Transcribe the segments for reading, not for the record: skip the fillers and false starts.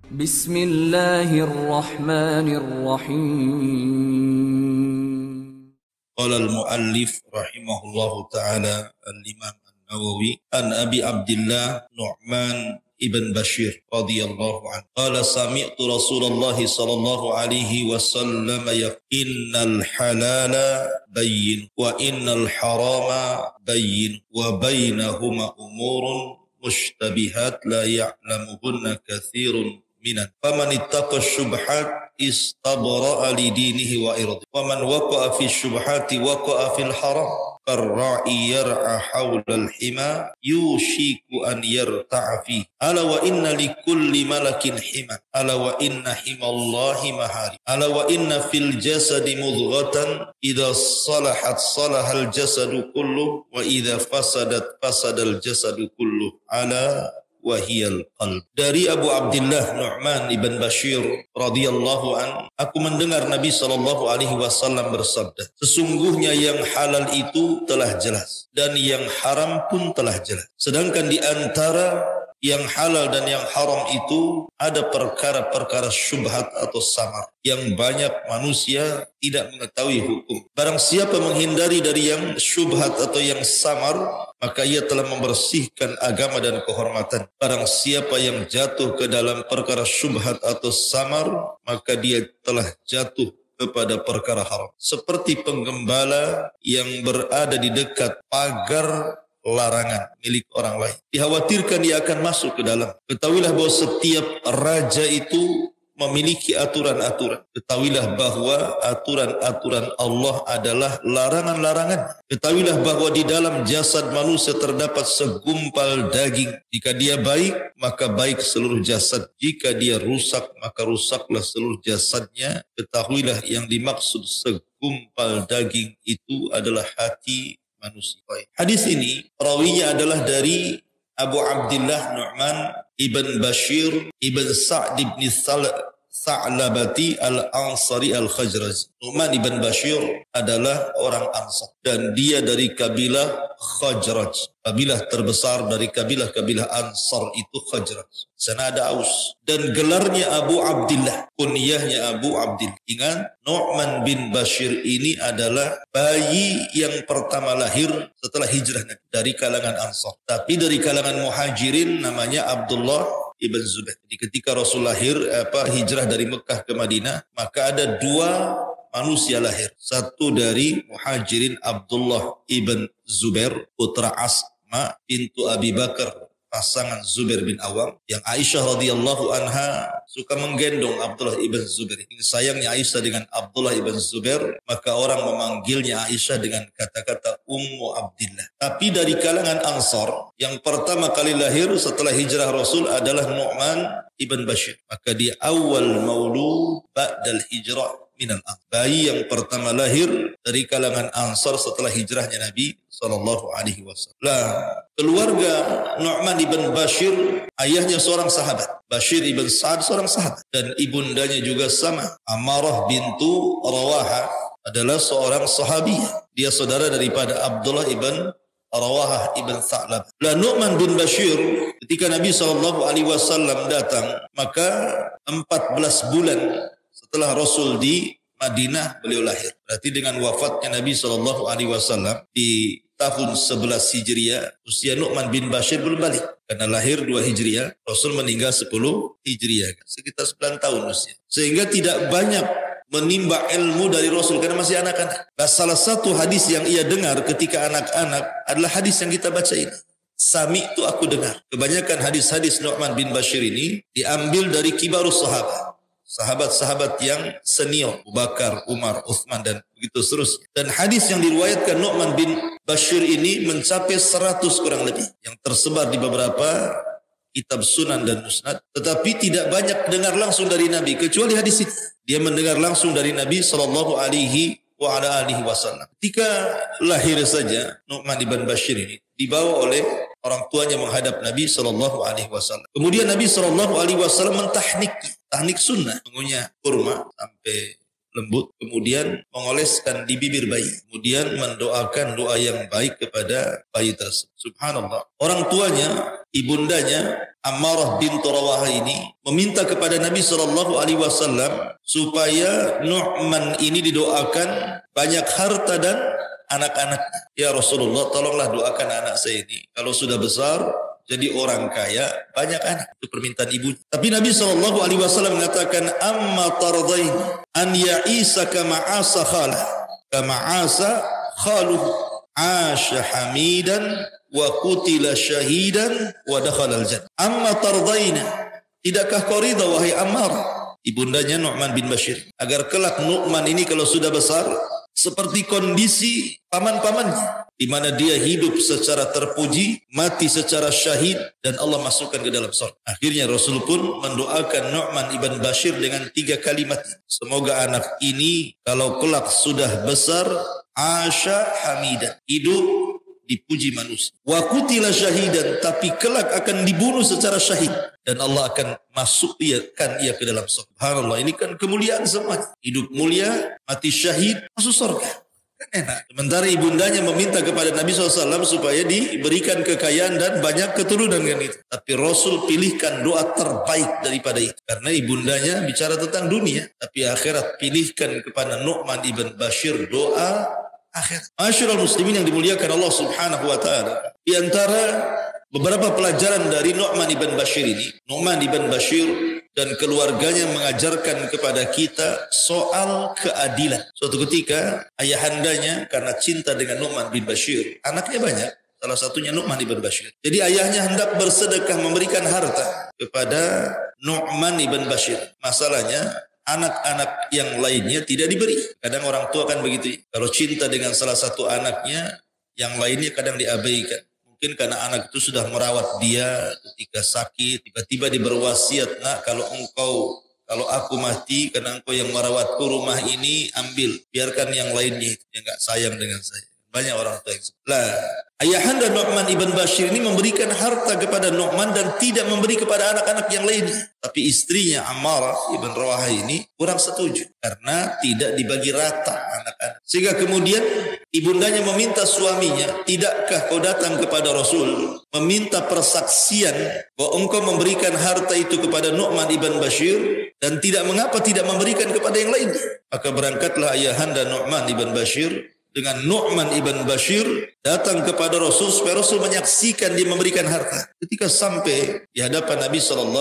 Bismillahirrahmanirrahim. Qala al-muallif rahimahullahu ta'ala al-imam an-Nawawi an Abi Abdillah Nu'man ibn Bashir radhiyallahu anhu qala sami'tu Rasulullah sallallahu alaihi wasallam innal halala bayyin wa innal harama bayyin wa bainahuma umurun mushtabihat la ya'lamuhunna katsirun minan faman ittaqa syubhat istabra'a li dinihi wa irdi wa man waqa'a fi syubhati waqa'a fil haram karra'i yar'a hawla al-hima yushiku an yarta'a fi ala wa inna li kulli malakin hima ala wa inna himallahi mahari ala wa inna fil jasadi mudghatan idza salahat salahal jasadu kullu wa idza fasadat fasadal jasadu kullu ala wahiyal qalb. Dari Abu Abdillah Nu'man ibn Bashir radhiyallahu an, aku mendengar Nabi sallallahu alaihi wasallam bersabda, sesungguhnya yang halal itu telah jelas dan yang haram pun telah jelas. Sedangkan di antara yang halal dan yang haram itu ada perkara-perkara syubhat atau samar yang banyak manusia tidak mengetahui hukum. Barang siapa menghindari dari yang syubhat atau yang samar, maka ia telah membersihkan agama dan kehormatan. Barang siapa yang jatuh ke dalam perkara syubhat atau samar, maka dia telah jatuh kepada perkara haram. Seperti penggembala yang berada di dekat pagar larangan milik orang lain. Dikhawatirkan dia akan masuk ke dalam. Ketahuilah bahwa setiap raja itu memiliki aturan-aturan. Ketahuilah bahwa aturan-aturan Allah adalah larangan-larangan. Ketahuilah bahwa di dalam jasad manusia terdapat segumpal daging. Jika dia baik, maka baik seluruh jasad. Jika dia rusak, maka rusaklah seluruh jasadnya. Ketahuilah yang dimaksud segumpal daging itu adalah hati manusia. Hadis ini rawinya adalah dari Abu Abdillah Nu'man ibn Bashir ibn Sa'd ibn Sa'labati al-Ansari al-Khajrazi. Nu'man ibn Bashir adalah orang Ansar dan dia dari kabilah Khajraj. Kabilah terbesar dari kabilah-kabilah Ansar itu Khajraj. Sana ada Aus. Dan gelarnya Abu Abdillah. Kunyahnya Abu Abdillah. Ingat, Nu'man bin Bashir ini adalah bayi yang pertama lahir setelah hijrah dari kalangan Ansar. Tapi dari kalangan Muhajirin namanya Abdullah ibn Zubair. Jadi ketika Rasul lahir, hijrah dari Mekah ke Madinah, maka ada dua manusia lahir. Satu dari Muhajirin Abdullah ibn Zubair, putra Asma pintu Abi Bakar, pasangan Zubair bin Awam, yang Aisyah radhiyallahu anha suka menggendong Abdullah ibn Zubair. Sayangnya Aisyah dengan Abdullah ibn Zubair, maka orang memanggilnya Aisyah dengan kata-kata Ummu Abdillah. Tapi dari kalangan Ansar, yang pertama kali lahir setelah hijrah Rasul adalah Nu'man ibn Bashir. Maka dia awal maulud ba'dal hijrah minal Ansar. Bayi yang pertama lahir dari kalangan Ansar setelah hijrahnya Nabi sallallahu alaihi wasallam. Keluarga Nu'man ibn Bashir, ayahnya seorang sahabat. Bashir ibn Sa'ad seorang sahabat. Dan ibundanya juga sama. Amarah bintu Rawaha adalah seorang sahabiyah. Dia saudara daripada Abdullah ibn Rawahah ibn Tha'lab. Lah Nu'man bin Bashir ketika Nabi SAW datang, maka 14 bulan setelah Rasul di Madinah beliau lahir. Berarti dengan wafatnya Nabi SAW di tahun 11 Hijriah, usia Nu'man bin Bashir belum balik. Karena lahir 2 Hijriah, Rasul meninggal 10 Hijriah. Sekitar 9 tahun usia. Sehingga tidak banyak menimba ilmu dari Rasul karena masih anak-anak. Nah, salah satu hadis yang ia dengar ketika anak-anak adalah hadis yang kita baca ini. Sami itu aku dengar. Kebanyakan hadis-hadis Nu'man bin Bashir ini diambil dari kibarus sahabat. Sahabat-sahabat yang senior, Abu Bakar, Umar, Uthman, dan begitu seterusnya. Dan hadis yang diriwayatkan Nu'man bin Bashir ini mencapai 100 kurang lebih. Yang tersebar di beberapa kitab sunan dan musnad. Tetapi tidak banyak dengar langsung dari Nabi. Kecuali hadis itu. Dia mendengar langsung dari Nabi SAW. Ketika lahir saja, Nu'man bin Bashir ini dibawa oleh orang tuanya menghadap Nabi SAW. Kemudian Nabi SAW mentahnik sunnah, mengunyah kurma sampai lembut, kemudian mengoleskan di bibir bayi, kemudian mendoakan doa yang baik kepada bayi tersebut. Subhanallah. Orang tuanya, ibundanya Ammarah bint Rawahah ini meminta kepada Nabi SAW supaya Nu'man ini didoakan banyak harta dan anak-anaknya. Ya Rasulullah, tolonglah doakan anak saya ini. Kalau sudah besar, jadi orang kaya, banyak anak. Itu permintaan ibu. Tapi Nabi SAW mengatakan, amma tardain an ya'isa kama'asa khalah, kama'asa khaluh, asya hamidan, wa qutila syahidan, wa dakhala al-jannah. Amma tardaina, tidakkah kau ridha wahai Ammar, ibundanya Nu'man bin Bashir, agar kelak Nu'man ini kalau sudah besar seperti kondisi paman-pamannya, di mana dia hidup secara terpuji, mati secara syahid, dan Allah masukkan ke dalam surga. Akhirnya Rasul pun mendoakan Nu'man ibn Bashir dengan 3 kalimat. Semoga anak ini kalau kelak sudah besar, asya hamidan, hidup dipuji manusia. Wa qutila syahidan, tapi kelak akan dibunuh secara syahid, dan Allah akan masukkan ia ke dalam surga. Subhanallah, ini kan kemuliaan semua. Hidup mulia, mati syahid, masuk surga. Kan enak. Sementara ibundanya meminta kepada Nabi SAW supaya diberikan kekayaan dan banyak keturunan kan itu. Tapi Rasul pilihkan doa terbaik daripada itu. Karena ibundanya bicara tentang dunia, tapi akhirat pilihkan kepada Nu'man ibn Bashir doa akhir. Masyarul muslimin yang dimuliakan Allah Subhanahu wa taala. Di antara beberapa pelajaran dari Nu'man ibn Bashir ini, Nu'man ibn Bashir dan keluarganya mengajarkan kepada kita soal keadilan. Suatu ketika ayahandanya karena cinta dengan Nu'man bin Bashir, anaknya banyak, salah satunya Nu'man ibn Bashir. Jadi ayahnya hendak bersedekah memberikan harta kepada Nu'man ibn Bashir. Masalahnya anak-anak yang lainnya tidak diberi. Kadang orang tua kan begitu. Kalau cinta dengan salah satu anaknya, yang lainnya kadang diabaikan. Mungkin karena anak itu sudah merawat dia ketika sakit, tiba-tiba diberwasiat, nak kalau aku mati, karena engkau yang merawatku rumah ini, ambil, biarkan yang lainnya yang enggak sayang dengan saya. Banyak orang tua yang lah. Ayahanda Nu'man ibn Bashir ini memberikan harta kepada Nu'man dan tidak memberi kepada anak-anak yang lainnya. Tapi istrinya Ammarah ibn Rawahah ini kurang setuju karena tidak dibagi rata anak-anak. Sehingga kemudian ibundanya meminta suaminya, tidakkah kau datang kepada Rasul meminta persaksian bahwa engkau memberikan harta itu kepada Nu'man ibn Bashir dan tidak mengapa tidak memberikan kepada yang lainnya. Maka berangkatlah ayahanda Nu'man ibn Bashir dengan Nu'man ibn Bashir datang kepada Rasul supaya Rasul menyaksikan dia memberikan harta. Ketika sampai di hadapan Nabi SAW,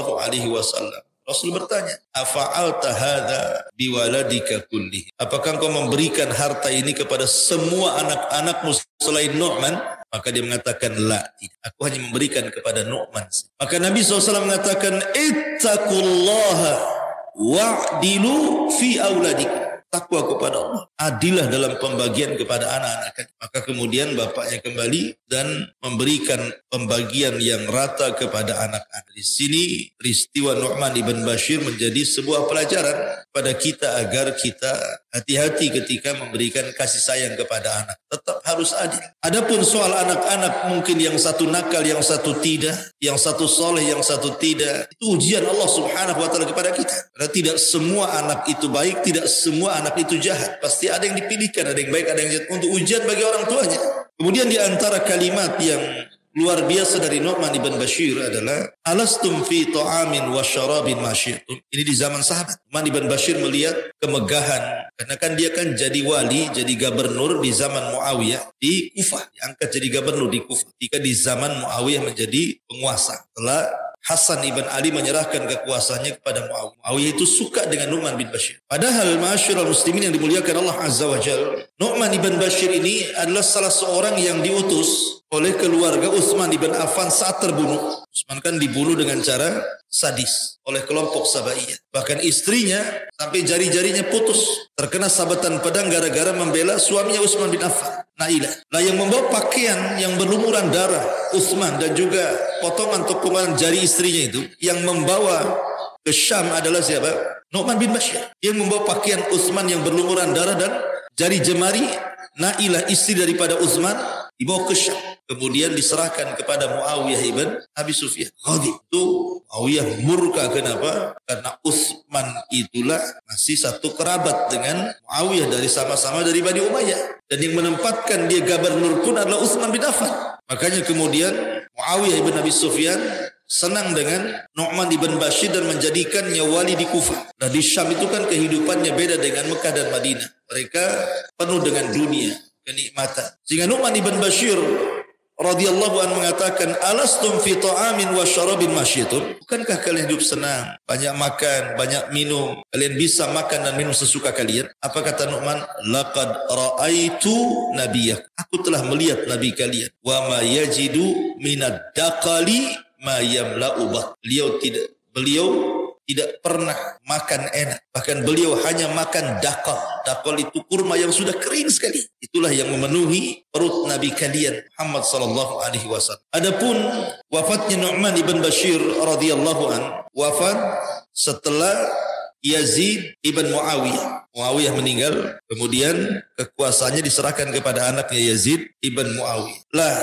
Rasul bertanya, afa'alta hadha biwaladika kulli? Apakah engkau memberikan harta ini kepada semua anak-anakmu selain Nu'man? Maka dia mengatakan, la, tidak. Aku hanya memberikan kepada Nu'man. Maka Nabi SAW mengatakan, ittaqullaha wa'dilu fi auladikum. Takwa kepada Allah, adillah dalam pembagian kepada anak-anak. Maka kemudian bapaknya kembali dan memberikan pembagian yang rata kepada anak-anak. Di sini peristiwa Nu'man ibn Bashir menjadi sebuah pelajaran pada kita agar kita hati-hati ketika memberikan kasih sayang kepada anak. Tetap harus adil. Adapun soal anak-anak, mungkin yang satu nakal, yang satu tidak, yang satu soleh, yang satu tidak. Itu ujian Allah Subhanahu wa taala kepada kita. Karena tidak semua anak itu baik, tidak semua anak itu jahat. Pasti ada yang dipilihkan, ada yang baik, ada yang jahat, untuk ujian bagi orang tuanya. Kemudian di antara kalimat yang luar biasa dari Nu'man ibn Bashir adalah alastum fi ta'amin wa syarabin ma syi'tum. Ini di zaman sahabat. Nu'man ibn Bashir melihat kemegahan karena kan dia kan jadi wali, jadi gubernur di zaman Muawiyah di Kufah, diangkat jadi gubernur di Kufah. Ketika di zaman Muawiyah menjadi penguasa, setelah Hasan ibn Ali menyerahkan kekuasaannya kepada Muawiyah. Muawiyah itu suka dengan Nu'man bin Bashir. Padahal ma'asyiral muslimin yang dimuliakan Allah Azza wa Jalla, Nu'man ibn Bashir ini adalah salah seorang yang diutus oleh keluarga Utsman ibn Affan saat terbunuh. Utsman kan dibunuh dengan cara sadis oleh kelompok Sabaiyah. Bahkan istrinya sampai jari-jarinya putus, terkena sabatan pedang gara-gara membela suaminya Utsman bin Affan, Nailah. Nah, yang membawa pakaian yang berlumuran darah Utsman dan juga potongan jari istrinya itu, yang membawa ke Syam adalah siapa? Nu'man bin Bashir. Yang membawa pakaian Utsman yang berlumuran darah dan jari jemari Nailah istri daripada Utsman dibawa ke Syam. Kemudian diserahkan kepada Muawiyah ibn Abi Sufyan. Ghadib. Itu Muawiyah murka. Kenapa? Karena Utsman itulah masih satu kerabat dengan Muawiyah dari sama-sama dari Bani Umayyah. Dan yang menempatkan dia gubernur pun adalah Utsman bin Affan. Makanya kemudian Muawiyah ibn Abi Sufyan senang dengan Nu'man ibn Bashir dan menjadikannya wali di Kufah. Nah di Syam itu kan kehidupannya beda dengan Mekah dan Madinah. Mereka penuh dengan dunia, kenikmatan. Sehingga Nu'man ibn Bashir radhiyallahu anhu mengatakan, alastum fi ta'amin wa syarabin masyitun? Bukankah kalian hidup senang, banyak makan, banyak minum, kalian bisa makan dan minum sesuka kalian? Apa kata Nu'man? Laqad ra'aitu nabiyak, aku telah melihat nabi kalian, wa ma yajidu minad daqali ma yamla'u bah. Beliau tidak pernah makan enak. Bahkan beliau hanya makan dakal. Dakal itu kurma yang sudah kering sekali. Itulah yang memenuhi perut Nabi kalian Muhammad sallallahu alaihi wasallam. Adapun wafatnya Nu'man ibn Bashir radhiyallahu an, wafat setelah Yazid ibn Muawiyah. Muawiyah meninggal, kemudian kekuasaannya diserahkan kepada anaknya Yazid ibn Muawiyah. Lah,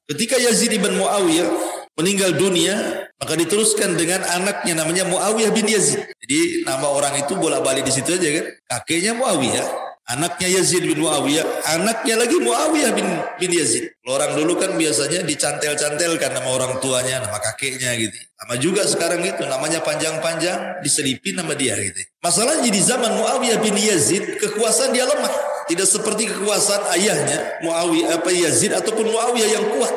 ketika Yazid ibn Muawiyah meninggal dunia, maka diteruskan dengan anaknya namanya Muawiyah bin Yazid. Jadi nama orang itu bolak-balik di situ aja kan. Kakeknya Muawiyah, anaknya Yazid bin Muawiyah, anaknya lagi Muawiyah bin Yazid. Kalau orang dulu kan biasanya dicantel-cantelkan nama orang tuanya, nama kakeknya gitu. Sama juga sekarang itu, namanya panjang-panjang, diselipin nama dia gitu. Masalahnya di zaman Muawiyah bin Yazid, kekuasaan dia lemah. Tidak seperti kekuasaan ayahnya Muawiyah Yazid ataupun Muawiyah yang kuat.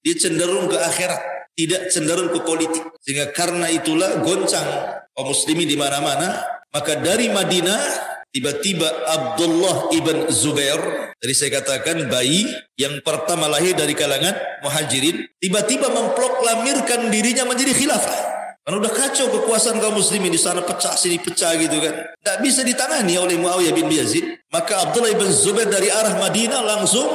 Dia cenderung ke akhirat, tidak cenderung ke politik. Sehingga karena itulah goncang kaum muslimin di mana-mana. Maka dari Madinah tiba-tiba Abdullah ibn Zubair, dari saya katakan bayi yang pertama lahir dari kalangan muhajirin, tiba-tiba memproklamirkan dirinya menjadi khilafah. Karena udah kacau kekuasaan kaum muslimin di sana, pecah sini pecah gitu kan. Tak bisa ditangani oleh Muawiyah bin Yazid. Maka Abdullah ibn Zubair dari arah Madinah langsung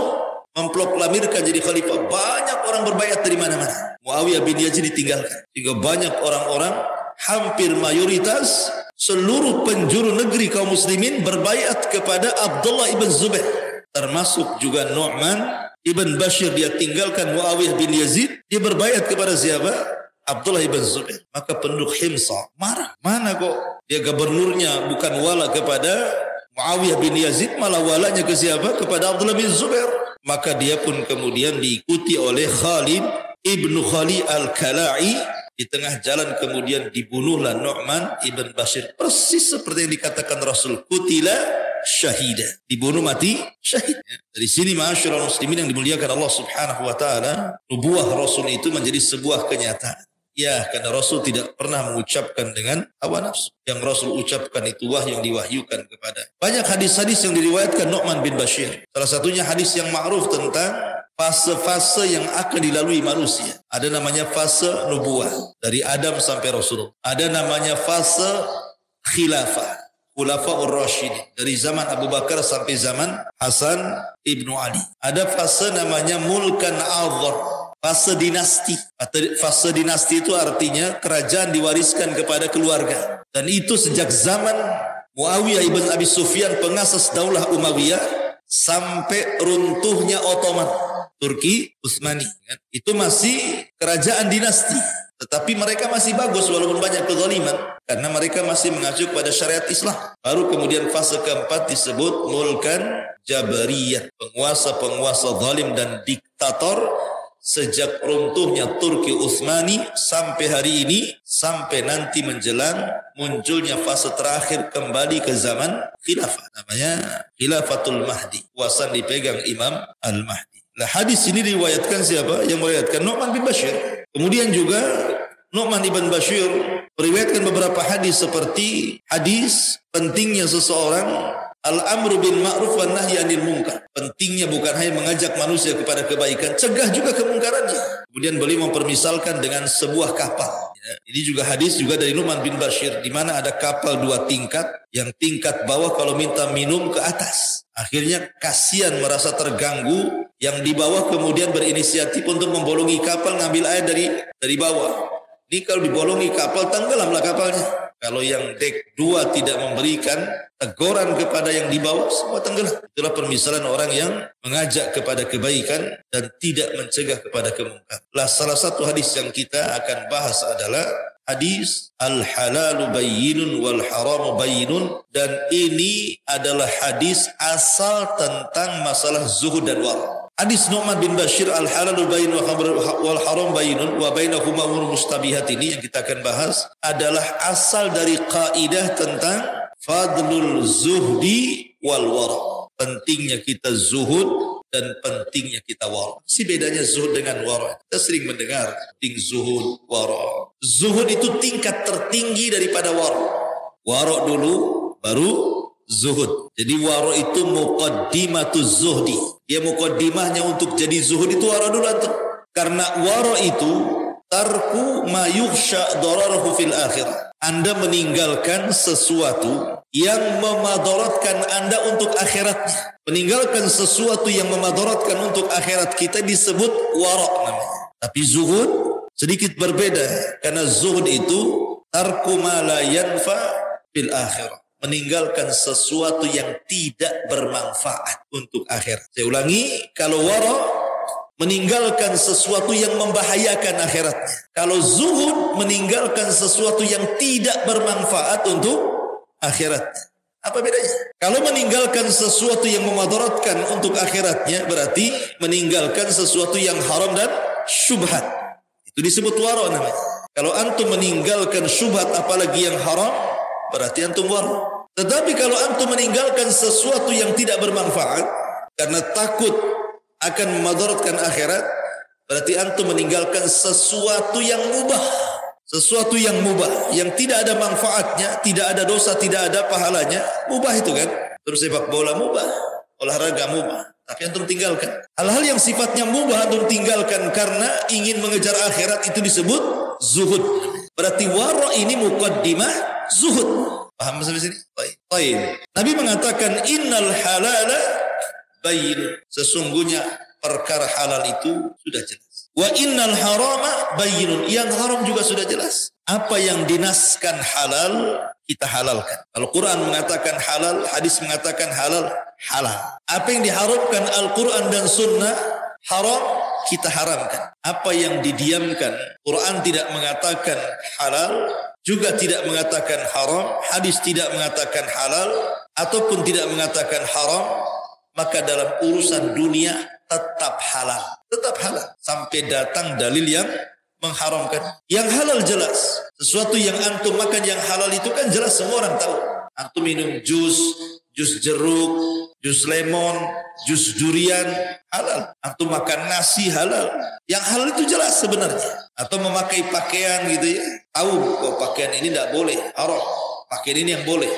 memproklamirkan jadi khalifah. Banyak orang berbaiat dari mana-mana. Muawiyah bin Yazid ditinggalkan. Sehingga banyak orang-orang, hampir mayoritas seluruh penjuru negeri kaum muslimin berbaiat kepada Abdullah ibn Zubair. Termasuk juga Nu'man ibn Bashir, dia tinggalkan Muawiyah bin Yazid. Dia berbaiat kepada siapa? Abdullah ibn Zubair. Maka penduduk Himsa marah. Mana kok dia gubernurnya bukan wala kepada Muawiyah bin Yazid, malah walanya ke siapa? Kepada Abdullah bin Zubair. Maka dia pun kemudian diikuti oleh Khalid ibnu Khalid al-Kala'i. Di tengah jalan kemudian dibunuhlah Nu'man ibn Bashir. Persis seperti yang dikatakan Rasul, kutila syahida, dibunuh mati syahid. Dari sini ma'asyiral muslimin yang dimuliakan Allah subhanahu wa ta'ala, nubuah Rasul itu menjadi sebuah kenyataan. Ya, karena Rasul tidak pernah mengucapkan dengan hawa nafsu. Yang Rasul ucapkan itu wahyu yang diwahyukan kepada. Banyak hadis-hadis yang diriwayatkan Nu'man bin Bashir. Salah satunya hadis yang ma'ruf tentang fase-fase yang akan dilalui manusia. Ada namanya fase nubuah, dari Adam sampai Rasulullah. Ada namanya fase khilafah, Khulafaur Rasyidin, dari zaman Abu Bakar sampai zaman Hasan ibnu Ali. Ada fase namanya mulkan azhar, fase dinasti. Fase dinasti itu artinya kerajaan diwariskan kepada keluarga. Dan itu sejak zaman Muawiyah ibn Abi Sufyan, pengasas daulah Umayyah, sampai runtuhnya Ottoman, Turki Utsmani. Itu masih kerajaan dinasti. Tetapi mereka masih bagus walaupun banyak kezaliman. Karena mereka masih mengacu kepada syariat Islam. Baru kemudian fase keempat disebut mulkan Jabariyah. Penguasa-penguasa zalim dan diktator. Sejak runtuhnya Turki Utsmani sampai hari ini, sampai nanti menjelang munculnya fase terakhir kembali ke zaman khilafah. Namanya Khilafatul Mahdi. Kuasaan dipegang Imam Al-Mahdi. Nah, hadis ini diriwayatkan siapa? Yang meriwayatkan Nu'man bin Bashir. Kemudian juga Nu'man ibn Bashir meriwayatkan beberapa hadis seperti hadis pentingnya seseorang al-amru bil ma'ruf wan nahyi 'anil munkar. Pentingnya bukan hanya mengajak manusia kepada kebaikan, cegah juga kemungkarannya. Kemudian beliau mempermisalkan dengan sebuah kapal. Ya, ini juga hadis juga dari Nu'man bin Bashir, di mana ada kapal dua tingkat, yang tingkat bawah kalau minta minum ke atas. Akhirnya kasihan, merasa terganggu, yang di bawah kemudian berinisiatif untuk membolongi kapal, ngambil air dari bawah. Ini kalau dibolongi kapal, tenggelamlah kapalnya. Kalau yang dek 2 tidak memberikan teguran kepada yang di bawah, semua tenggelam. Itulah permisalan orang yang mengajak kepada kebaikan dan tidak mencegah kepada kemungkaran. Salah satu hadis yang kita akan bahas adalah hadis al-halalu bayyinun wal haramu bayyinun, dan ini adalah hadis asal tentang masalah zuhud dan wara'. Hadis Nu'man bin Bashir al-halalu bayyinun wal haram bayyinun wa bainahuma umur mustabihat ini yang kita akan bahas adalah asal dari kaidah tentang fadlul zuhdi wal wara'. Pentingnya kita zuhud dan pentingnya kita wara'. Si bedanya zuhud dengan wara'. Kita sering mendengar penting zuhud, wara'. Zuhud itu tingkat tertinggi daripada wara'. Wara' dulu baru zuhud. Jadi wara' itu muqaddimatuz zuhdi. Dia muqaddimahnya untuk jadi zuhud itu wara' dulu antum. Karena wara' itu tarku ma yukhsha dararuhu fil akhirah. Anda meninggalkan sesuatu yang memadaratkan Anda untuk akhiratnya. Meninggalkan sesuatu yang memadaratkan untuk akhirat kita disebut wara' namanya. Tapi zuhud sedikit berbeda, karena zuhud itu tarku ma la yanfa fil akhirah. Meninggalkan sesuatu yang tidak bermanfaat untuk akhirat. Saya ulangi, kalau wara' meninggalkan sesuatu yang membahayakan akhiratnya. Kalau zuhud meninggalkan sesuatu yang tidak bermanfaat untuk akhiratnya. Apa bedanya? Kalau meninggalkan sesuatu yang memadaratkan untuk akhiratnya, berarti meninggalkan sesuatu yang haram dan syubhat. Itu disebut wara' namanya. Kalau antum meninggalkan syubhat apalagi yang haram, berarti antum wara'. Tetapi kalau antum meninggalkan sesuatu yang tidak bermanfaat karena takut akan memadaratkan akhirat, berarti antum meninggalkan sesuatu yang mubah. Sesuatu yang mubah, yang tidak ada manfaatnya, tidak ada dosa, tidak ada pahalanya, mubah itu kan. Terus sepak bola mubah, olahraga mubah, tapi antum tinggalkan. Hal-hal yang sifatnya mubah antum tinggalkan karena ingin mengejar akhirat, itu disebut zuhud. Berarti wara' ini muqaddimah zuhud. Paham sampai sini? Baik. Nabi mengatakan innal halala bayyin. Sesungguhnya perkara halal itu sudah jelas. Wa innal harama bayyinun. Yang haram juga sudah jelas. Apa yang dinaskan halal, kita halalkan. Al-Quran mengatakan halal, hadis mengatakan halal, halal. Apa yang diharamkan Al-Quran dan Sunnah, haram, kita haramkan. Apa yang didiamkan, Quran tidak mengatakan halal, juga tidak mengatakan haram, hadis tidak mengatakan halal, ataupun tidak mengatakan haram, maka dalam urusan dunia tetap halal. Tetap halal. Sampai datang dalil yang mengharamkan. Yang halal jelas. Sesuatu yang antum makan yang halal itu kan jelas semua orang tahu. Antum minum jus jeruk, jus lemon, jus durian, halal. Antum makan nasi, halal. Yang halal itu jelas sebenarnya. Atau memakai pakaian gitu ya. Tahu kok pakaian ini tidak boleh, haram. Pakaian ini yang boleh,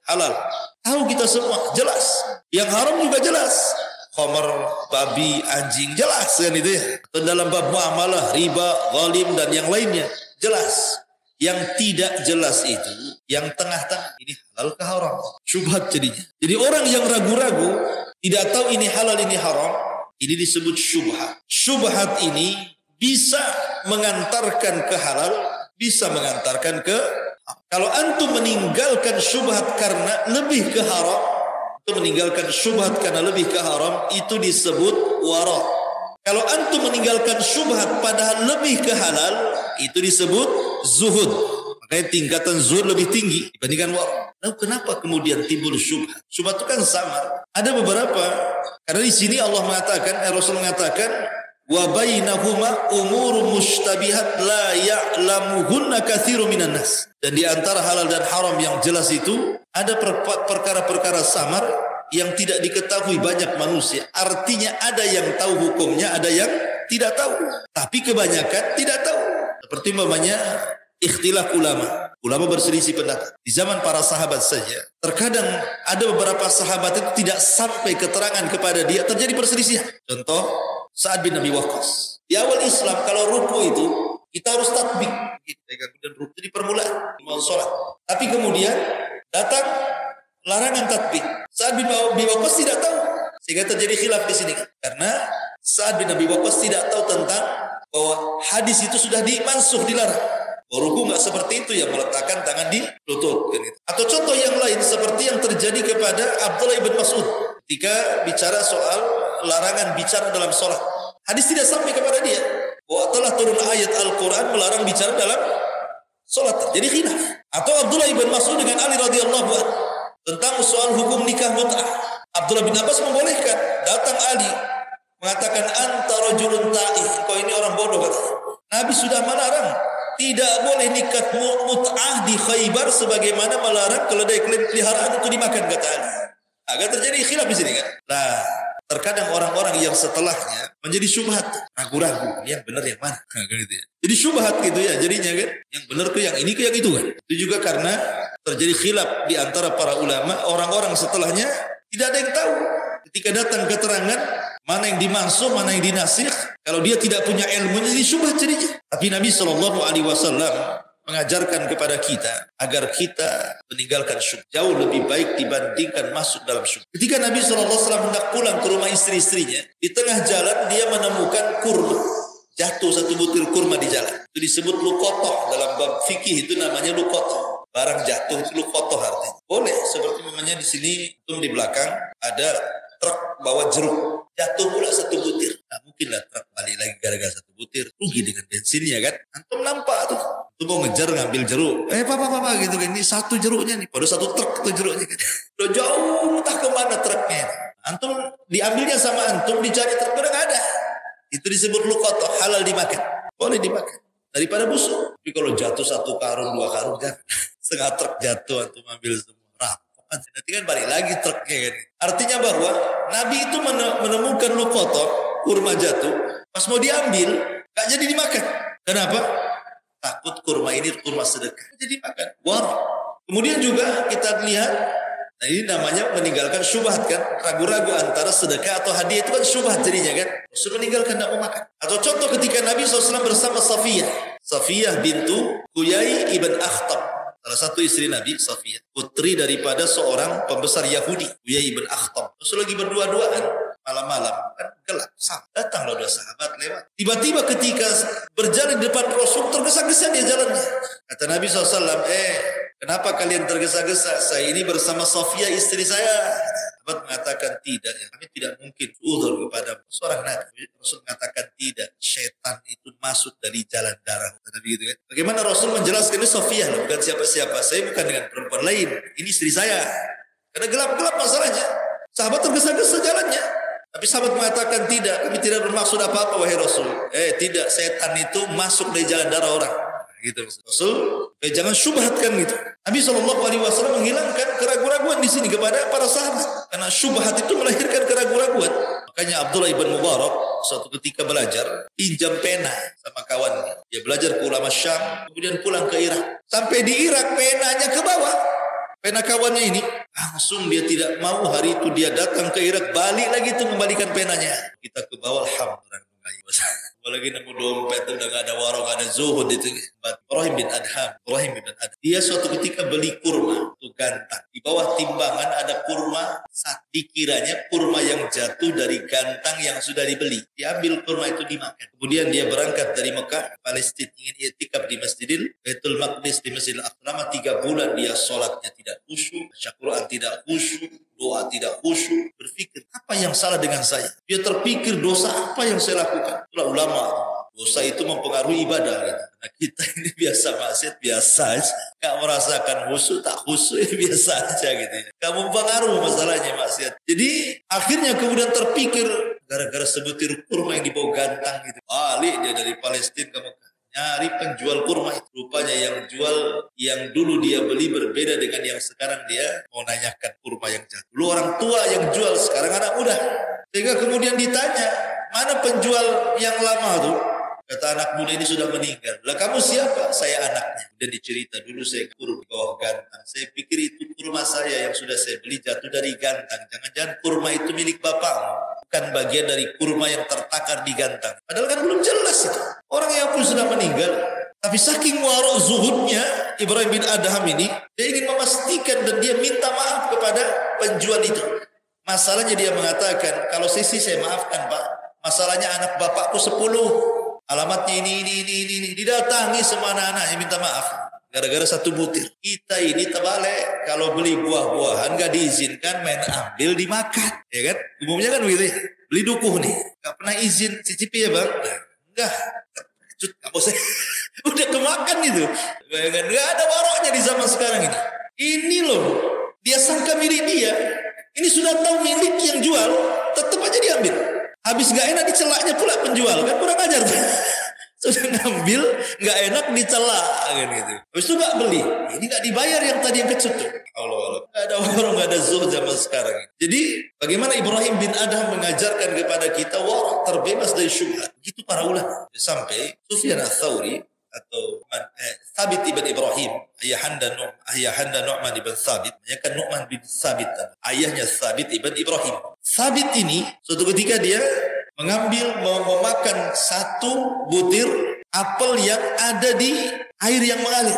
halal. Tahu kita semua, jelas. Yang haram juga jelas. Khamar, babi, anjing, jelas kan itu ya. Dan dalam bab muamalah, riba, zalim dan yang lainnya, jelas. Yang tidak jelas itu, yang tengah-tengah, ini halal ke haram. Syubhat jadinya. Jadi orang yang ragu-ragu, tidak tahu ini halal, ini haram, ini disebut syubhat. Syubhat ini bisa mengantarkan ke halal, bisa mengantarkan ke haram. Kalau antum meninggalkan syubhat karena lebih ke haram, itu meninggalkan syubhat karena lebih ke haram, itu disebut wara'. Kalau antum meninggalkan syubhat padahal lebih ke halal, itu disebut zuhud. Makanya tingkatan zuhud lebih tinggi dibandingkan wara'. Lalu kenapa kemudian timbul syubhat? Syubhat itu kan samar. Ada beberapa. Karena di sini Allah mengatakan, Rasul mengatakan, wa bainahuma umur mustabihat la ya'lamuhunna katsirun minan nas. Dan di antara halal dan haram yang jelas itu ada perkara-perkara samar yang tidak diketahui banyak manusia. Artinya ada yang tahu hukumnya, ada yang tidak tahu. Tapi kebanyakan tidak tahu. Seperti umpamanya ikhtilaf ulama. Ulama berselisih pendapat. Di zaman para sahabat saja, terkadang ada beberapa sahabat itu tidak sampai keterangan kepada dia, terjadi perselisihan. Contoh, Sa'ad bin Abi Waqqas. Di awal Islam kalau ruku itu kita harus takbir. Kemudian ruku di permulaan mau sholat. Tapi kemudian datang larangan takbir. Sa'ad bin Abi Waqqas tidak tahu. Sehingga terjadi khilaf di sini. Karena Sa'ad bin Abi Waqqas tidak tahu tentang bahwa hadis itu sudah dimansuh, dilarang. Ruku nggak seperti itu, yang meletakkan tangan di lutut. Atau contoh yang lain seperti yang terjadi kepada Abdullah ibn Mas'ud ketika bicara soal larangan bicara dalam sholat. Hadis tidak sampai kepada dia bahwa telah turun ayat Al-Quran melarang bicara dalam sholat. Jadi khilaf. Atau Abdullah ibn Mas'ud dengan Ali radhiyallahu anhu tentang soal hukum nikah mut'ah. Abdullah bin Abbas membolehkan. Datang Ali mengatakan anta rajulun ta'ih, kau ini orang bodoh katanya. Nabi sudah melarang tidak boleh nikah mut'ah di Khaybar sebagaimana melarang keledai peliharaan itu dimakan kata Ali. Agak terjadi khilaf di sini kan. Nah, terkadang orang-orang yang setelahnya menjadi syubhat, ragu-ragu yang benar yang mana kan gitu ya. Jadi syubhat gitu ya jadinya kan. Yang benar ke yang ini ke yang itu kan. Itu juga karena terjadi khilaf di antara para ulama, orang-orang setelahnya tidak ada yang tahu. Ketika datang keterangan mana yang dimaksud, mana yang dinasikh, kalau dia tidak punya ilmunya jadi syubhat jadinya. Tapi Nabi SAW mengajarkan kepada kita agar kita meninggalkan syubhat jauh lebih baik dibandingkan masuk dalam syubhat. Ketika Nabi SAW hendak pulang ke rumah istri-istrinya, di tengah jalan dia menemukan kurma. Jatuh satu butir kurma di jalan. Itu disebut lukotoh. Dalam bab fikih itu namanya lukotoh. Barang jatuh itu lukotoh artinya. Boleh, seperti namanya di sini, di belakang ada truk bawa jeruk. Jatuh pula satu butir. Nah mungkinlah truk balik lagi gara-gara satu butir. Rugi dengan bensinnya kan. Antum nampak tuh. Itu mau ngejar ngambil jeruk. Papa gitu kan. Ini satu jeruknya nih. Padahal satu truk itu jeruknya kan. Udah jauh entah kemana truknya. Antum diambilnya sama antum dicari truk udah nggak ada. Itu disebut lukotoh, halal dimakan. Boleh dimakan. Daripada busuk. Tapi kalau jatuh satu karung, dua karung kan. Setengah truk jatuh antum ambil semua. Nanti kan balik lagi truknya kan. Artinya bahwa Nabi itu menemukan lukotoh, kurma jatuh. Pas mau diambil, gak jadi dimakan. Kenapa? Takut kurma ini kurma sedekah. Jadi makan. Warah. Kemudian juga kita lihat, nah ini namanya meninggalkan syubhat kan. Ragu-ragu antara sedekah atau hadiah itu kan syubhat jadinya kan. Rasul meninggalkan tidak mau makan. Atau contoh ketika Nabi SAW bersama Safiyah. Safiyah bintu Huyai ibn Akhtab. Salah satu istri Nabi, Safiyah, putri daripada seorang pembesar Yahudi, Huyai ibn Akhtab. Terus lagi berdua-duaan, malam-malam, kan gelap, datanglah dua sahabat lewat. Tiba-tiba ketika berjalan di depan Rasul, tergesa-gesa dia jalannya. Kata Nabi SAW, kenapa kalian tergesa-gesa? Saya ini bersama Safiyah istri saya. Sahabat mengatakan tidak, ya. Kami tidak mungkin uzur kepada seorang Nabi. Rasul mengatakan tidak, syaitan itu masuk dari jalan darah. Nabi gitu kan. Bagaimana Rasul menjelaskan ini Safiyah, bukan siapa-siapa. Saya bukan dengan perempuan lain, ini istri saya. Karena gelap-gelap masalahnya. Sahabat tergesa-gesa jalannya. Tapi sahabat mengatakan tidak, kami tidak bermaksud apa-apa wahai Rasul. Tidak, setan itu masuk dari jalan darah orang. Gitu Rasul, jangan syubhatkan gitu. Nabi SAW menghilangkan keraguan-raguan di sini kepada para sahabat. Karena syubhat itu melahirkan keraguan-raguan. Makanya Abdullah ibn Mubarak suatu ketika belajar, pinjam pena sama kawannya. Dia belajar ke ulama Syam, kemudian pulang ke Irak. Sampai di Irak penanya ke bawah. Pena kawannya ini, langsung dia tidak mau hari itu dia datang ke Irak, balik lagi itu membalikan penanya. Kita ke bawah, alhamdulillah. Apalagi nemu dompet udah gak ada warung, gak ada zuhud itu. Ibrahim bin Adham. Dia suatu ketika beli kurma, itu gantang. Di bawah timbangan ada kurma, dikiranya kurma yang jatuh dari gantang yang sudah dibeli. Diambil kurma itu dimakan. Kemudian dia berangkat dari Mekah, Palestina, ingin i'tikaf di Masjidil Baitul Maqdis di Masjidil Aqsa. 3 bulan dia sholatnya tidak khusyuk, baca Quran tidak khusyuk, doa tidak khusyuk. Berpikir, apa yang salah dengan saya? Dia terpikir dosa apa yang saya lakukan. Itulah ulama. Dosa itu mempengaruhi ibadah. Gitu. Nah, kita ini biasa maksiat, biasa aja. Gak merasakan khusyuk, tak khusyuk, biasa aja gitu. Gak mempengaruhi masalahnya maksiat. Jadi akhirnya kemudian terpikir, gara-gara sebutir kurma yang dibawa gantang gitu. Balik dia dari Palestina ke Mekah. Nyari penjual kurma itu. Rupanya yang jual, yang dulu dia beli berbeda dengan yang sekarang dia mau nanyakan kurma yang jatuh. Dulu orang tua yang jual, sekarang anak muda. Sehingga kemudian ditanya, mana penjual yang lama tuh? Kata anak muda ini sudah meninggal. Lah kamu siapa? Saya anaknya. Kemudian dicerita, dulu saya kurma di bawah gantang. Saya pikir itu kurma saya yang sudah saya beli jatuh dari gantang. Jangan-jangan kurma itu milik bapakmu. Bukan bagian dari kurma yang tertakar di gantang. Padahal kan belum jelas itu. Orang yang pun sudah meninggal. Tapi saking warok zuhudnya Ibrahim bin Adham ini, dia ingin memastikan dan dia minta maaf kepada penjual itu. Masalahnya dia mengatakan, kalau saya maafkan Pak. Masalahnya anak bapakku 10. Alamatnya ini. Didatangi semua anak-anaknya minta maaf. Gara-gara satu butir. Kita ini terbalik. Kalau beli buah-buahan gak diizinkan main ambil dimakan. Ya kan? Umumnya kan begitu ya. Beli dukuh nih. Gak pernah izin cicipi ya bang? Enggak. Gak mau saya. Udah kemakan itu. Bayangkan. Gak ada waroknya di zaman sekarang ini. Ini loh. Dia sangka milik dia. Ini sudah tahu milik yang jual. Tetap aja diambil. Habis gak enak dicelaknya pula penjual. Kan kurang ajar tuh. Sudah ngambil, gak enak dicelak kan gitu. Habis itu gak beli. Ini gak dibayar yang tadi yang kecut tuh. Allah. Gak ada warung, gak ada zuhud zaman sekarang. Jadi bagaimana Ibrahim bin Adham mengajarkan kepada kita warung terbebas dari syubhat. Begitu para ulama. Sampai Sufyan Ats-Tsauri atau Thabit ibn Ibrahim, ayahanda Nu'man ibn Thabit, kan Nu'man bin Thabit, ayahnya Thabit ibn Ibrahim. Thabit ini suatu ketika dia memakan satu butir apel yang ada di air yang mengalir.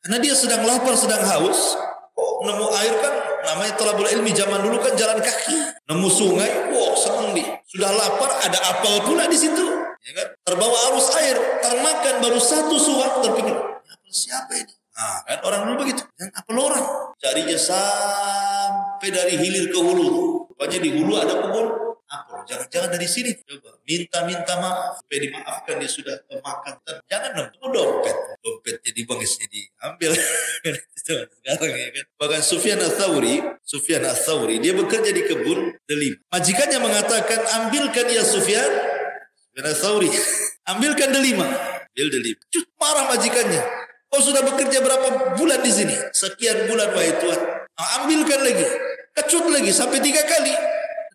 Karena dia sedang lapar, sedang haus. Oh, nemu air kan, namanya thalabul ilmi zaman dulu kan jalan kaki. Nemu sungai, wow senang dia. Sudah lapar, ada apel pula di situ. Ya kan? Terbawa arus air, termakan baru satu suap, terpikir, apel siapa ini? Nah, kan orang dulu begitu. Dan apel orang. Carinya sampai dari hilir ke hulu. Rupanya di hulu ada kebun apel. Jangan dari sini. Coba minta maaf supaya dimaafkan, dia sudah kemakan. Jangan nemu dompetnya dibuang, isinya diambil. Sekarang ya kan. Bahkan Sufyan Ats-Tsauri dia bekerja di kebun delima. Majikannya mengatakan, ambilkan ya Sufyan Ats-Tsauri, ambilkan delima. Ambil delima. Marah majikannya. Oh sudah bekerja berapa bulan di sini? Sekian bulan wahai Tuhan. Ambilkan lagi. Kecut lagi sampai 3 kali.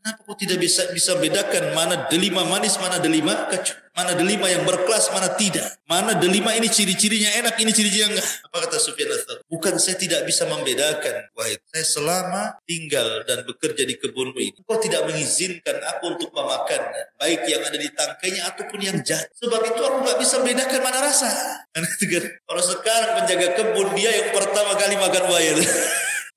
Kenapa kau tidak bisa bedakan mana delima manis, mana delima kecut? Mana delima yang berkelas, mana tidak? Mana delima ini ciri-cirinya enak, ini ciri-cirinya enggak? Apa kata Sufyan Ats-Tsauri? Bukan saya tidak bisa membedakan. Wahai, saya selama tinggal dan bekerja di kebunmu ini, kau tidak mengizinkan aku untuk memakannya, baik yang ada di tangkainya ataupun yang jahat. Sebab itu aku gak bisa membedakan mana rasa. Kalau sekarang penjaga kebun, dia yang pertama kali makan buaya.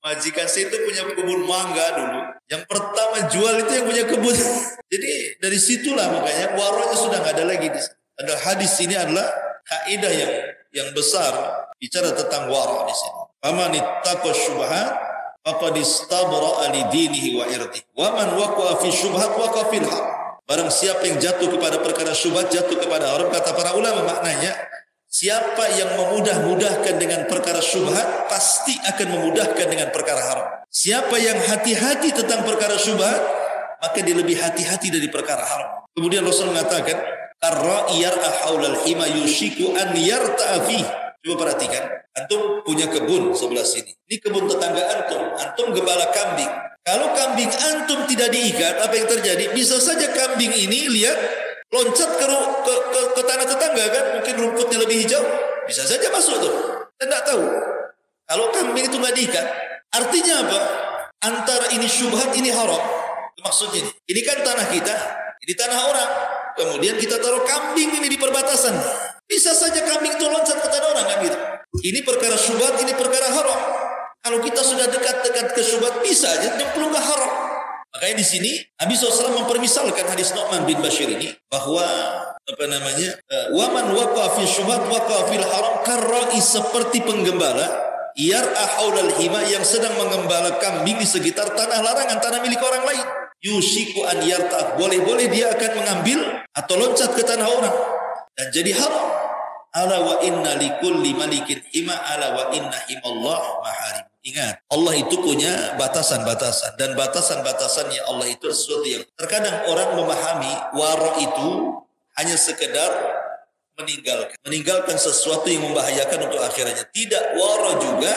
Majikan saya itu punya kebun mangga dulu. Yang pertama jual itu yang punya kebun. Jadi dari situlah makanya warungnya sudah nggak ada lagi. Ada hadis ini adalah kaidah yang besar bicara tentang wara di sini. Faman ittaqa syubhat faqad istabra'a li dinihi wa irdihi. Wa man waqa'a fi syubhat waqa'a fil haram. Barang siapa yang jatuh kepada perkara syubhat, jatuh kepada haram. Kata para ulama maknanya, siapa yang memudah-mudahkan dengan perkara syubhat pasti akan memudahkan dengan perkara haram. Siapa yang hati-hati tentang perkara syubhat, maka dia lebih hati-hati dari perkara haram. Kemudian Rasul mengatakan, "Ar-ra'i yar'a haulal hima yushiku an yarta'a fi." Coba perhatikan, antum punya kebun sebelah sini. Ini kebun tetangga antum gembala kambing. Kalau kambing antum tidak diikat, apa yang terjadi? Bisa saja kambing ini lihat loncat ke tanah tetangga kan, mungkin rumputnya lebih hijau, bisa saja masuk tuh. Dan tidak tahu. Kalau kambing itu nggak diikat, artinya apa? Antara ini syubhat, ini haram. Maksudnya ini kan tanah kita, ini tanah orang. Kemudian kita taruh kambing ini di perbatasan. Bisa saja kambing itu loncat ke tanah orang kan gitu. Ini perkara syubhat, ini perkara haram. Kalau kita sudah dekat-dekat ke syubhat, bisa aja nyemplung ke haram. Makanya di sini Nabi SAW mempermisalkan hadis Nu'man bin Bashir ini bahwa waman waqa fi syubhat waqa fil haram karra'i, seperti penggembala yar'a haulal hima yang sedang menggembala kambing di sekitar tanah larangan, tanah milik orang lain. Yushiku an yarta, boleh-boleh dia akan mengambil atau loncat ke tanah orang dan jadi haram. Ala wa inna likulli malikin hima ala wa inna himallah maharim. Ingat, Allah itu punya batasan-batasan, dan batasan-batasannya Allah itu sesuatu yang terkadang orang memahami wara itu hanya sekedar meninggalkan sesuatu yang membahayakan untuk akhiratnya. Tidak, wara juga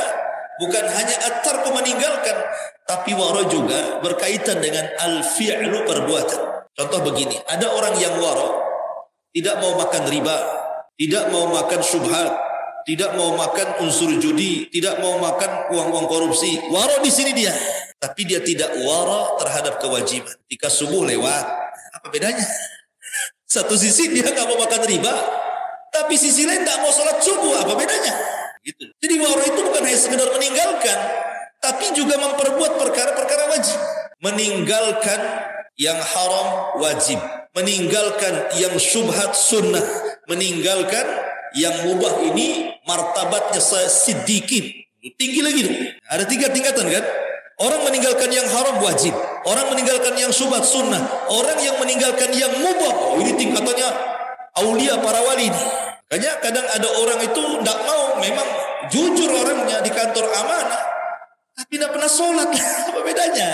bukan hanya atar meninggalkan, tapi wara juga berkaitan dengan al-fi'lu, perbuatan. Contoh begini, ada orang yang wara, tidak mau makan riba, tidak mau makan syubhat, tidak mau makan unsur judi, tidak mau makan uang-uang korupsi. Wara di sini dia, tapi dia tidak wara terhadap kewajiban. Ketika subuh lewat, apa bedanya? Satu sisi dia nggak mau makan riba, tapi sisi lain nggak mau sholat subuh, apa bedanya? Gitu. Jadi wara itu bukan hanya sekedar meninggalkan, tapi juga memperbuat perkara-perkara wajib. Meninggalkan yang haram wajib, meninggalkan yang syubhat sunnah, meninggalkan yang mubah ini martabatnya siddiqin. Tinggi lagi tuh. Ada 3 tingkatan kan? Orang meninggalkan yang haram wajib. Orang meninggalkan yang syubhat sunnah. Orang yang meninggalkan yang mubah. Oh, ini tingkatannya aulia para wali. Makanya kadang ada orang itu tidak mau. Memang jujur orangnya di kantor amanah. Tapi tidak pernah sholat. Apa bedanya?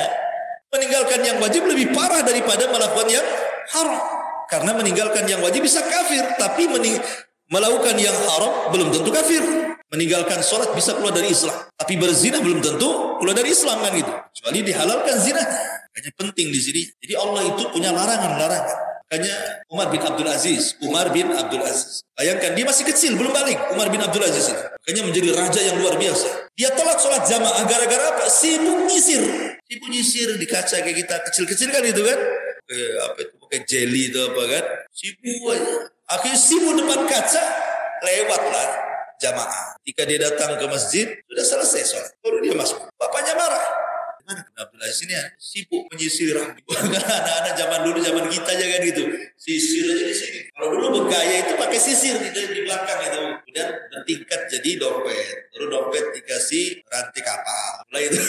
Meninggalkan yang wajib lebih parah daripada melakukan yang haram. Karena meninggalkan yang wajib bisa kafir. Tapi melakukan yang haram belum tentu kafir. Meninggalkan sholat bisa keluar dari Islam. Tapi berzina belum tentu keluar dari Islam kan gitu. Kecuali dihalalkan zina. Makanya penting di sini. Jadi Allah itu punya larangan-larangan. Makanya Umar bin Abdul Aziz. Bayangkan dia masih kecil, belum balik. Umar bin Abdul Aziz itu. Makanya menjadi raja yang luar biasa. Dia tolak sholat jamaah gara-gara apa? Sibuk nyisir. Sibuk nyisir di kaca kayak kita kecil-kecil kan itu kan. Pakai jelly itu apa kan. Sibuk aja. Akhirnya sibuk depan kaca. Lewatlah jamaah. Ketika dia datang ke masjid, sudah selesai sholat. Baru dia masuk. Bapaknya marah. Gimana Abdul Aziz ini ya? Sibuk menyisir. Karena anak-anak zaman dulu, zaman kita aja kan gitu. Sisir aja di sini. Kalau dulu bergaya itu pakai sisir di belakang itu. Kemudian bertingkat jadi dompet. Baru dompet dikasih rantai kapal. Mulai itu.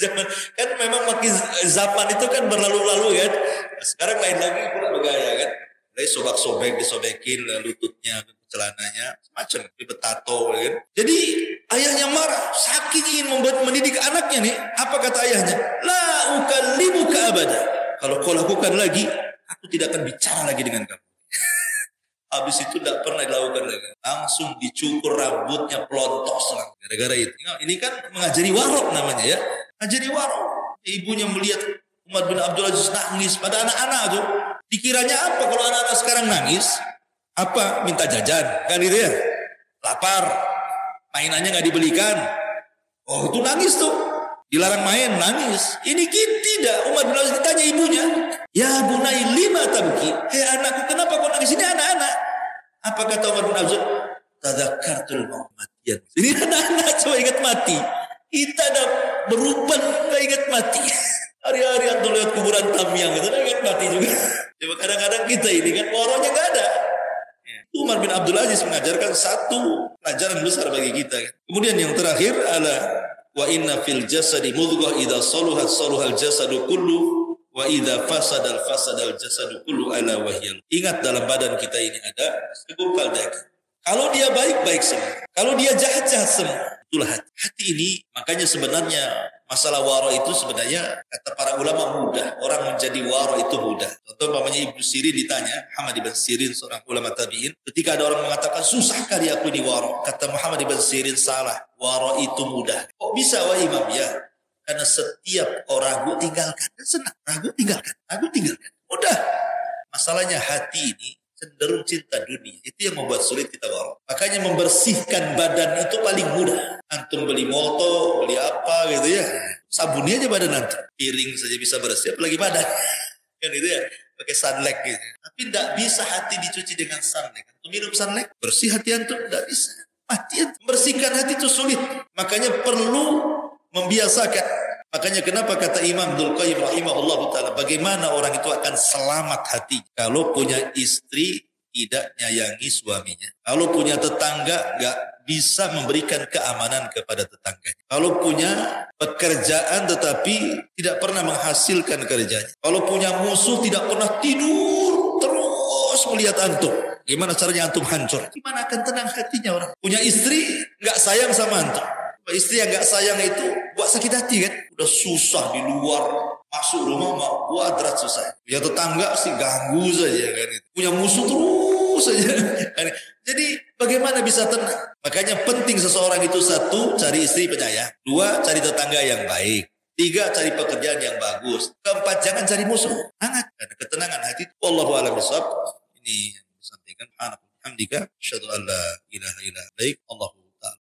Zaman, kan memang makin zaman itu kan berlalu-lalu kan. Sekarang lain lagi pula bergaya kan. Mulai sobek-sobek, disobekin lututnya, celananya, macam betato kan. Jadi ayahnya marah, saking ingin mendidik anaknya nih. Apa kata ayahnya? La ukallimuka abada. Kalau kau lakukan lagi, aku tidak akan bicara lagi dengan kamu. Habis itu tidak pernah dilakukan lagi. Langsung dicukur rambutnya pelontos lah. Gara-gara itu. Ini kan mengajari warok namanya ya. Mengajari warok. Ibunya melihat Umar bin Abdul Aziz nangis pada anak-anak tuh. Dikiranya apa kalau anak-anak sekarang nangis? Apa? Minta jajan. Kan gitu ya. Lapar. Mainannya nggak dibelikan. Oh itu nangis tuh. Dilarang main, nangis. Ini tidak. Umar bin Abdul Aziz ditanya ibunya. Ya bunai lima tabki. Hei anakku kenapa kau nangis? Ini anak-anak. Apa kata Umar bin Abdul Aziz? Tadzakartul matian. Ini anak-anak coba ingat mati. Kita ada beruban nggak ingat mati. Hari-hari atau lihat kuburan Tamyang itu ingat mati juga. Coba kadang-kadang kita ini kan warahnya nggak ada. Umar bin Abdul Aziz mengajarkan satu pelajaran besar bagi kita. Kemudian yang terakhir adalah wa inna fil jasadi mudghah idza saluhat saluhal jasadu kullu wa idza fasadal jasadu kullu ala wahyal. Ingat dalam badan kita ini ada segumpal daging. Kalau dia baik semua. Kalau dia jahat semua. Itulah hati. Hati ini makanya sebenarnya masalah waro itu sebenarnya kata para ulama mudah. Orang menjadi waro itu mudah. Contoh namanya Ibnu Sirin ditanya, Muhammad ibn Sirin seorang ulama tabi'in. Ketika ada orang mengatakan susah kali aku ini waro. Kata Muhammad ibn Sirin salah. Waro itu mudah. Kok bisa wah imam ya? Karena setiap orang ragu tinggalkan. Dan senang. Ragu tinggalkan. Mudah. Masalahnya hati ini cenderung cinta dunia. Itu yang membuat sulit kita waro. Makanya membersihkan badan itu paling mudah. Antum beli moto, beli apa gitu ya. Sabunnya aja badan antum. Piring saja bisa bersih, apalagi badan. Kan itu ya. Pakai sunlight gitu. Tapi tidak bisa hati dicuci dengan sunlight. Antum minum sunlight, bersih hati antum. Tidak bisa. Mati antum. Membersihkan hati itu sulit. Makanya perlu membiasakan. Makanya kenapa kata Imam Dzul Qayyim rahimahullah ta'ala, bagaimana orang itu akan selamat hati kalau punya istri tidak nyayangi suaminya. Kalau punya tetangga gak bisa memberikan keamanan kepada tetangganya. Kalau punya pekerjaan tetapi tidak pernah menghasilkan kerjanya. Kalau punya musuh tidak pernah tidur terus melihat antum. Gimana caranya antum hancur? Gimana akan tenang hatinya orang? Punya istri gak sayang sama antum. Istri yang gak sayang itu buat sakit hati kan. Udah susah di luar, masuk rumah mau kuadrat susah. Punya tetangga sih ganggu saja kan. Punya musuh terus saja. Jadi bagaimana bisa tenang? Makanya penting seseorang itu satu, cari istri penyayang. Dua, cari tetangga yang baik. Tiga, cari pekerjaan yang bagus. Keempat, jangan cari musuh. Hangat. Karena ketenangan hati. Wallahu a'lam bishawab. Ini yang disampaikan. Alhamdulillah. Asyhadu an la ilaha illa anta. Allahu